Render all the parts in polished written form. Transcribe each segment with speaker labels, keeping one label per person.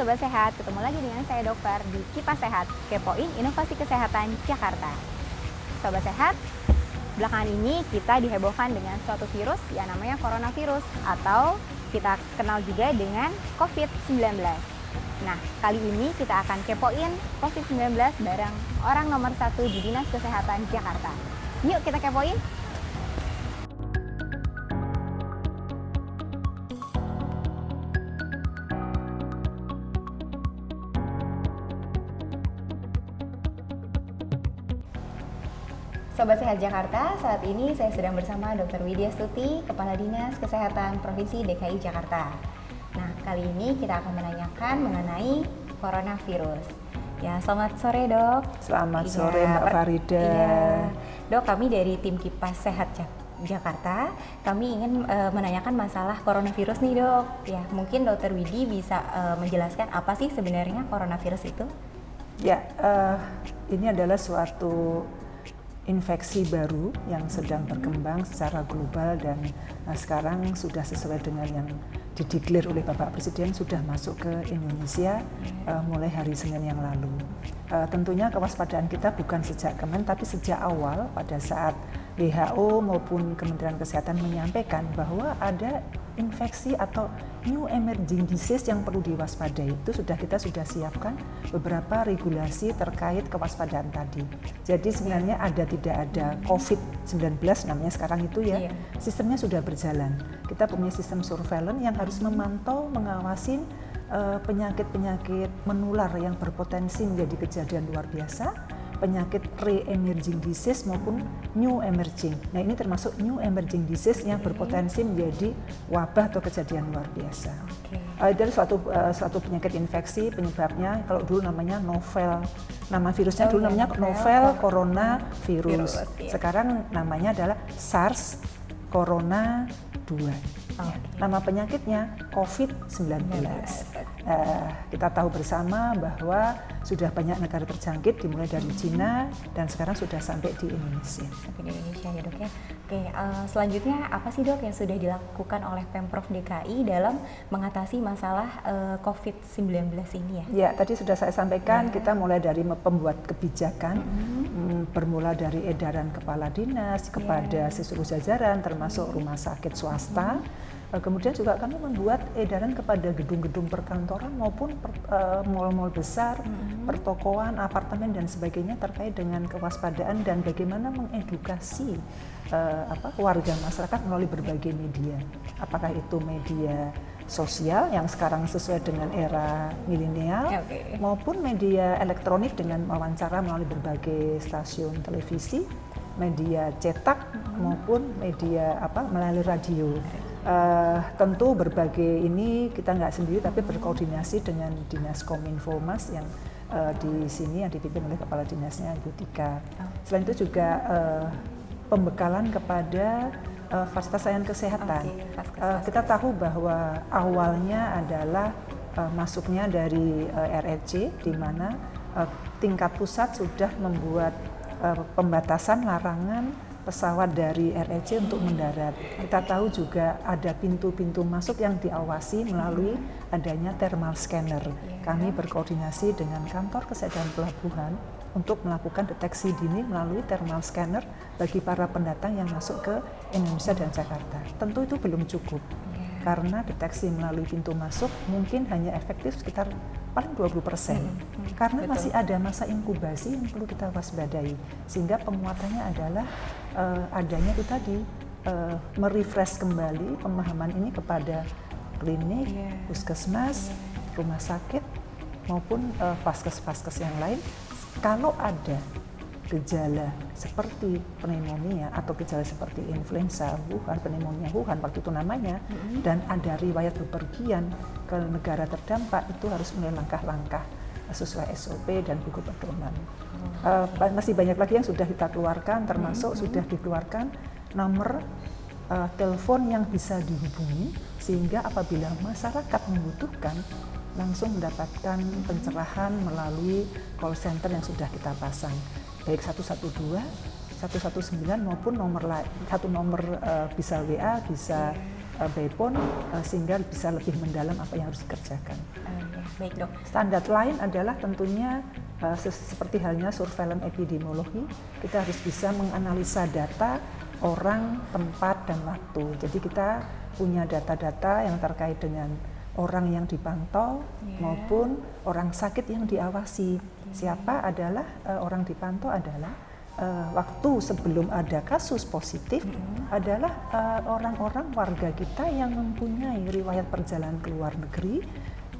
Speaker 1: Sobat Sehat, ketemu lagi dengan saya Dokter di Kipas Sehat, kepoin inovasi kesehatan Jakarta. Sobat Sehat, belakangan ini kita dihebohkan dengan suatu virus yang namanya coronavirus atau kita kenal juga dengan COVID-19. Nah, kali ini kita akan kepoin COVID-19 bareng orang nomor 1 di Dinas Kesehatan Jakarta. Yuk kita kepoin! Sobat Sehat Jakarta, saat ini saya sedang bersama Dr. Widya Stuti, Kepala Dinas Kesehatan Provinsi DKI Jakarta. Nah, kali ini kita akan menanyakan mengenai coronavirus. Ya, selamat sore dok.
Speaker 2: Selamat sore Mbak Farida.
Speaker 1: Iya. Dok, kami dari tim Kipas Sehat Jakarta, kami ingin menanyakan masalah coronavirus nih dok. Ya, mungkin Dr. Widya bisa menjelaskan apa sih sebenarnya coronavirus itu?
Speaker 2: Ya, ini adalah suatu infeksi baru yang sedang berkembang secara global dan sekarang sudah sesuai dengan yang dideklar oleh Bapak Presiden sudah masuk ke Indonesia mulai hari Senin yang lalu. Tentunya kewaspadaan kita bukan sejak Kemen tapi sejak awal pada saat WHO maupun Kementerian Kesehatan menyampaikan bahwa ada infeksi atau new emerging disease yang perlu diwaspadai. Itu kita sudah siapkan beberapa regulasi terkait kewaspadaan tadi. Jadi sebenarnya tidak ada COVID-19 namanya sekarang itu ya, sistemnya sudah berjalan. Kita punya sistem surveillance yang harus memantau, mengawasi penyakit-penyakit menular yang berpotensi menjadi kejadian luar biasa, penyakit re-emerging disease maupun new emerging. Nah, ini termasuk new emerging disease yang berpotensi menjadi wabah atau kejadian luar biasa. Dari suatu penyakit infeksi, penyebabnya kalau dulu namanya novel, nama virusnya dulu namanya novel coronavirus. Sekarang namanya adalah SARS Corona 2. Nama penyakitnya COVID-19. Kita tahu bersama bahwa sudah banyak negara terjangkit dimulai dari Cina dan sekarang sudah sampai di Indonesia.
Speaker 1: Sampai di Indonesia ya dok ya. Oke, selanjutnya apa sih dok yang sudah dilakukan oleh Pemprov DKI dalam mengatasi masalah COVID-19 ini ya?
Speaker 2: Ya, tadi sudah saya sampaikan kita mulai dari pembuat kebijakan, bermula dari edaran kepala dinas kepada seluruh jajaran termasuk rumah sakit swasta. Kemudian juga kami membuat edaran kepada gedung-gedung perkantoran maupun mal-mal besar, pertokoan, apartemen dan sebagainya terkait dengan kewaspadaan dan bagaimana mengedukasi warga masyarakat melalui berbagai media. Apakah itu media sosial yang sekarang sesuai dengan era milenial maupun media elektronik dengan wawancara melalui berbagai stasiun televisi, media cetak maupun media melalui radio. Tentu berbagai ini kita nggak sendiri tapi berkoordinasi dengan Dinas Kominfo yang di sini yang dipimpin oleh Kepala Dinasnya Ibu Tika. Selain itu juga pembekalan kepada fasilitas layanan kesehatan. Kita tahu bahwa awalnya adalah masuknya dari RRC di mana tingkat pusat sudah membuat pembatasan larangan pesawat dari RRC untuk mendarat. Kita tahu juga ada pintu-pintu masuk yang diawasi melalui adanya thermal scanner. Kami berkoordinasi dengan kantor kesehatan pelabuhan untuk melakukan deteksi dini melalui thermal scanner bagi para pendatang yang masuk ke Indonesia dan Jakarta. Tentu itu belum cukup karena deteksi melalui pintu masuk mungkin hanya efektif sekitar paling 20%. Karena masih ada masa inkubasi yang perlu kita waspadai. Sehingga penguatannya adalah adanya itu tadi merefresh kembali pemahaman ini kepada klinik, puskesmas, rumah sakit maupun vaskes-vaskes yang lain. Kalau ada gejala seperti pneumonia atau gejala seperti influenza Wuhan, pneumonia Wuhan waktu itu namanya, dan ada riwayat bepergian ke negara terdampak, itu harus mulai langkah-langkah sesuai SOP dan buku pedoman. Masih banyak lagi yang sudah kita keluarkan, termasuk sudah dikeluarkan nomor telepon yang bisa dihubungi sehingga apabila masyarakat membutuhkan langsung mendapatkan pencerahan melalui call center yang sudah kita pasang, baik 112, 119 maupun nomor bisa WA, bisa BPOM sehingga bisa lebih mendalam apa yang harus dikerjakan.
Speaker 1: Baik dok.
Speaker 2: Standar lain adalah tentunya seperti halnya surveillance epidemiologi, kita harus bisa menganalisa data orang, tempat, dan waktu. Jadi kita punya data-data yang terkait dengan orang yang dipantau maupun orang sakit yang diawasi. Siapa adalah orang dipantau adalah waktu sebelum ada kasus positif adalah orang-orang warga kita yang mempunyai riwayat perjalanan ke luar negeri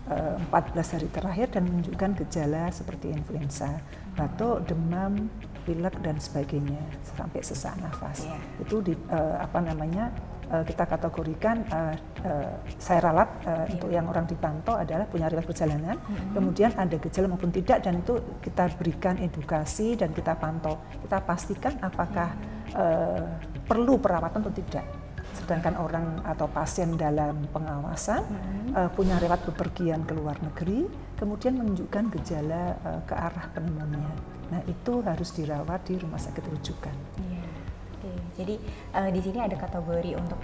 Speaker 2: 14 hari terakhir dan menunjukkan gejala seperti influenza, batuk, demam, pilek dan sebagainya sampai sesak nafas. Itu kita kategorikan seralat untuk yang orang dipantau adalah punya riwayat perjalanan, kemudian ada gejala maupun tidak, dan itu kita berikan edukasi dan kita pantau, kita pastikan apakah perlu perawatan atau tidak. Sedangkan orang atau pasien dalam pengawasan punya riwayat bepergian ke luar negeri, kemudian menunjukkan gejala ke arah pneumonia. Nah, itu harus dirawat di rumah sakit rujukan.
Speaker 1: Jadi di sini ada kategori untuk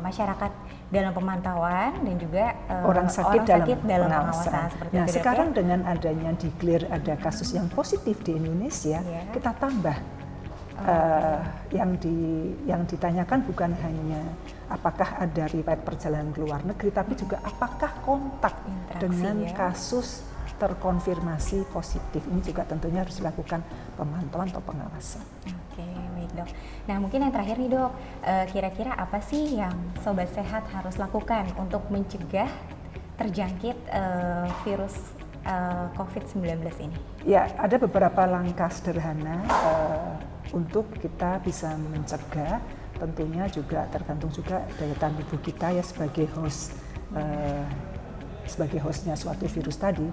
Speaker 1: masyarakat dalam pemantauan dan juga
Speaker 2: orang sakit dalam
Speaker 1: pengawasan. Seperti
Speaker 2: nah, sekarang dengan adanya declare ada kasus yang positif di Indonesia, kita tambah. Yang ditanyakan bukan hanya apakah ada riwayat perjalanan ke luar negeri, tapi juga apakah kontak dengan kasus terkonfirmasi positif. Ini juga tentunya harus dilakukan pemantauan atau pengawasan.
Speaker 1: Oke, baik dok. Nah, mungkin yang terakhir nih dok, kira-kira apa sih yang Sobat Sehat harus lakukan untuk mencegah terjangkit virus COVID-19 ini?
Speaker 2: Ya, ada beberapa langkah sederhana untuk kita bisa mencegah. Tentunya juga tergantung juga daya tahan tubuh kita ya sebagai hostnya suatu virus tadi.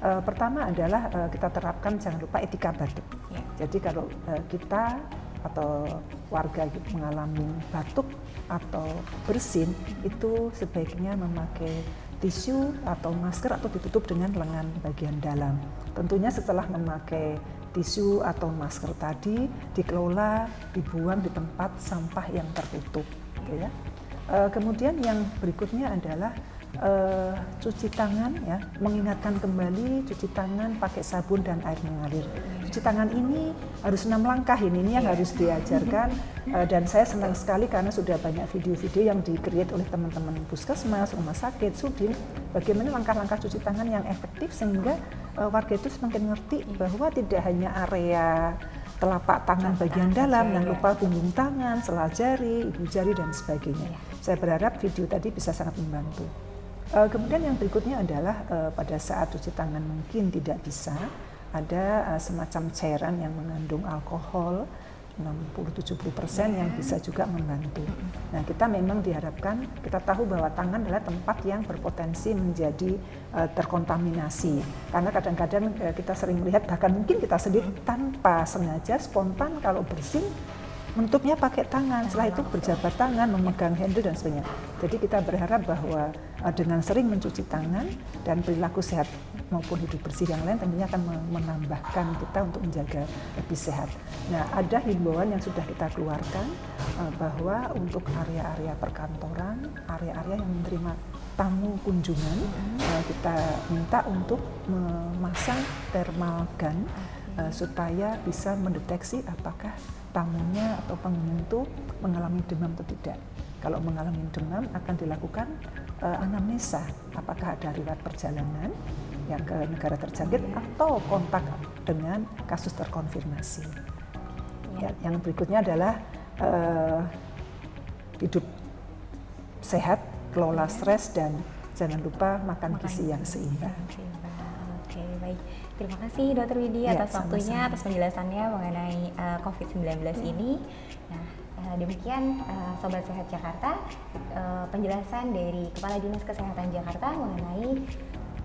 Speaker 2: Pertama adalah kita terapkan jangan lupa etika batuk. Jadi kalau kita atau warga mengalami batuk atau bersin, itu sebaiknya memakai tisu atau masker atau ditutup dengan lengan bagian dalam. Tentunya setelah memakai tisu atau masker tadi dikelola, dibuang di tempat sampah yang tertutup. Gitu ya. Kemudian yang berikutnya adalah cuci tangan, ya, mengingatkan kembali cuci tangan pakai sabun dan air mengalir. Cuci tangan ini harus 6 langkah ini yang harus diajarkan, dan saya senang sekali karena sudah banyak video-video yang di-create oleh teman-teman puskesmas, rumah sakit, Sudin, bagaimana langkah-langkah cuci tangan yang efektif sehingga warga itu semakin ngerti bahwa tidak hanya area telapak tangan bagian dalam, jangan lupa punggung tangan, sela jari, ibu jari dan sebagainya. Saya berharap video tadi bisa sangat membantu. Kemudian yang berikutnya adalah pada saat cuci tangan mungkin tidak bisa, ada semacam cairan yang mengandung alkohol 60-70% yang bisa juga membantu. Nah, kita memang diharapkan, kita tahu bahwa tangan adalah tempat yang berpotensi menjadi terkontaminasi. Karena kadang-kadang kita sering melihat, bahkan mungkin kita sendiri tanpa sengaja spontan kalau bersin menutupnya pakai tangan, setelah itu berjabat tangan, memegang handle dan sebagainya. Jadi kita berharap bahwa dengan sering mencuci tangan dan perilaku sehat maupun hidup bersih yang lain tentunya akan menambahkan kita untuk menjaga lebih sehat. Nah, ada himbauan yang sudah kita keluarkan bahwa untuk area-area perkantoran, area-area yang menerima tamu kunjungan, kita minta untuk memasang thermal gun supaya bisa mendeteksi apakah tamunya atau pengunjung itu mengalami demam atau tidak. Kalau mengalami demam akan dilakukan anamnesa, apakah ada riwayat perjalanan yang ke negara terjangkit atau kontak dengan kasus terkonfirmasi. Ya, yang berikutnya adalah hidup sehat, kelola stres, dan jangan lupa makan gizi yang seimbang.
Speaker 1: Oke, baik. Terima kasih Dr. Widi atas waktunya, atas penjelasannya mengenai COVID-19 ini. Nah, demikian Sobat Sehat Jakarta, penjelasan dari Kepala Dinas Kesehatan Jakarta mengenai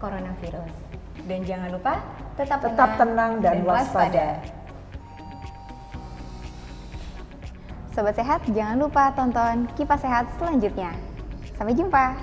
Speaker 1: coronavirus. Dan jangan lupa tetap
Speaker 2: tenang dan waspada.
Speaker 1: Sobat Sehat, jangan lupa tonton Kipas Sehat selanjutnya. Sampai jumpa.